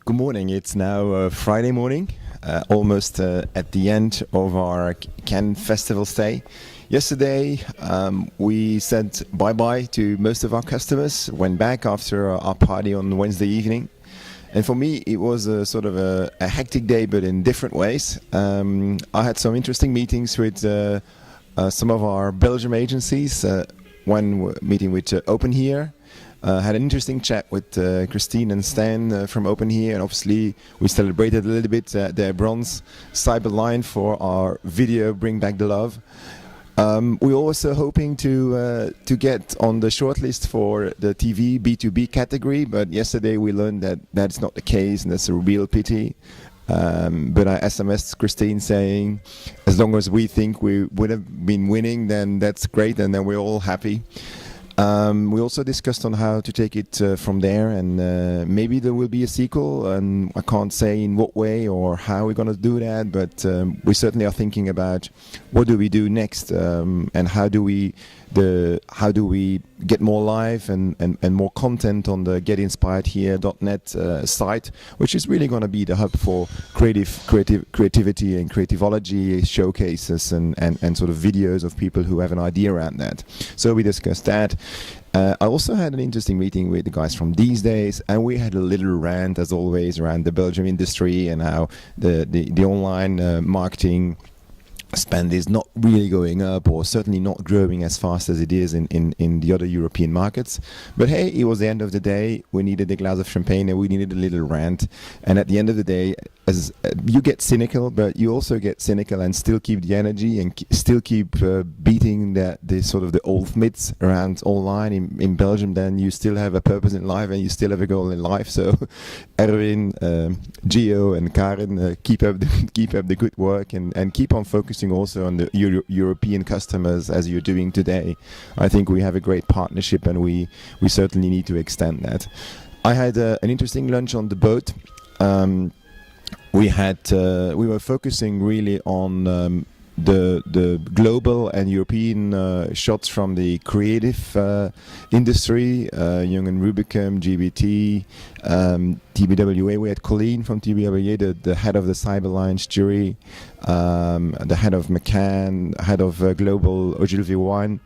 Good morning. It's now Friday morning, almost at the end of our Cannes Festival stay. Yesterday, we said bye-bye to most of our customers, went back after our party on Wednesday evening. And for me, it was a sort of a hectic day, but in different ways. I had some interesting meetings with some of our Belgium agencies, one meeting with Open Here. Had an interesting chat with Christine and Stan from Open Here, and obviously we celebrated a little bit their bronze cyber line for our video Bring Back the Love. We're also hoping to get on the shortlist for the TV B2B category, but yesterday we learned that that's not the case, and that's a real pity. But I SMS'd Christine saying, as long as we think we would have been winning, then that's great, and then we're all happy. We also discussed on how to take it from there, and maybe there will be a sequel, and I can't say in what way or how we're going to do that, but we certainly are thinking about what do we do next, and how do we get more live and more content on the getinspiredhere.net site, which is really going to be the hub for creativity and creativology showcases and sort of videos of people who have an idea around that. So we discussed that. I also had an interesting meeting with the guys from These Days, and we had a little rant, as always, around the Belgium industry and how the online marketing spend is not really going up, or certainly not growing as fast as it is in the other European markets. But hey, it was the end of the day. We needed a glass of champagne and we needed a little rant. And at the end of the day, as you get cynical, but you also get cynical and still keep the energy and still keep beating the sort of the old myths around online in Belgium. Then you still have a purpose in life and you still have a goal in life. So Erwin, Gio and Karen, keep up the good work and keep on focusing also on the European customers as you're doing today. I think we have a great partnership, and we certainly need to extend that. I had an interesting lunch on the boat. We were focusing really on the global and European shots from the creative industry, Young and Rubicam, GBT, TBWA. We had Colleen from TBWA, the head of the Cyber Alliance jury, the head of McCann, head of Global Ogilvy One.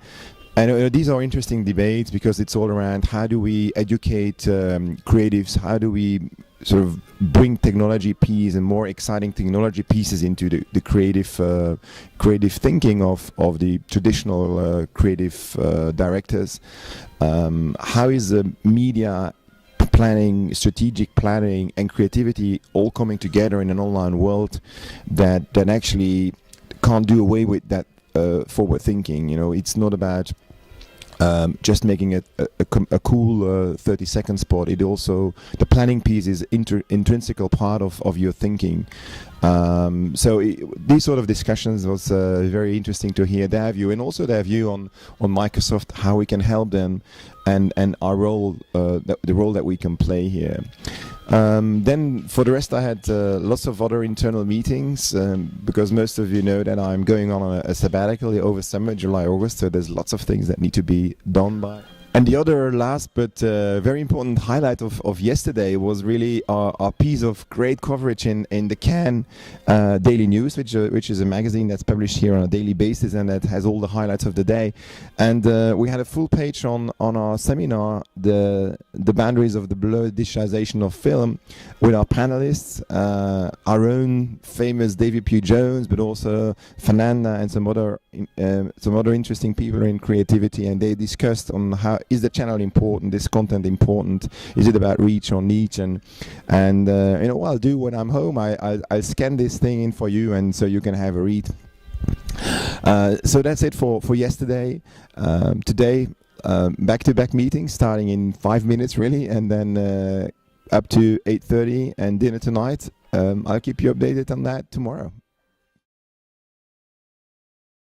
And these are interesting debates because it's all around how do we educate creatives, how do we sort of bring technology piece and more exciting technology pieces into the creative thinking of the traditional creative directors. How is the media planning, strategic planning and creativity all coming together in an online world that actually can't do away with that forward thinking? You know, it's not about just making it a cool 30-second spot. It also, the planning piece is intrinsical part of your thinking. So these sort of discussions was very interesting to hear their view, and also their view on Microsoft, how we can help them, and our role, the role that we can play here. Then for the rest, I had lots of other internal meetings because most of you know that I'm going on a sabbatical over summer, July, August, so there's lots of things that need to be done by. And the other last but very important highlight of yesterday was really our piece of great coverage in the Cannes Daily News, which is a magazine that's published here on a daily basis and that has all the highlights of the day. And we had a full page on our seminar, the boundaries of the blurred digitization of film, with our panelists, our own famous David Pugh Jones, but also Fernanda and some other interesting people in creativity, and they discussed on how is the channel important, is content important, is it about reach or niche, and you know, what I'll do when I'm home, I'll scan this thing in for you, and so you can have a read. So that's it for yesterday. Today, back-to-back meetings starting in 5 minutes really, and then up to 8:30 and dinner tonight. I'll keep you updated on that tomorrow.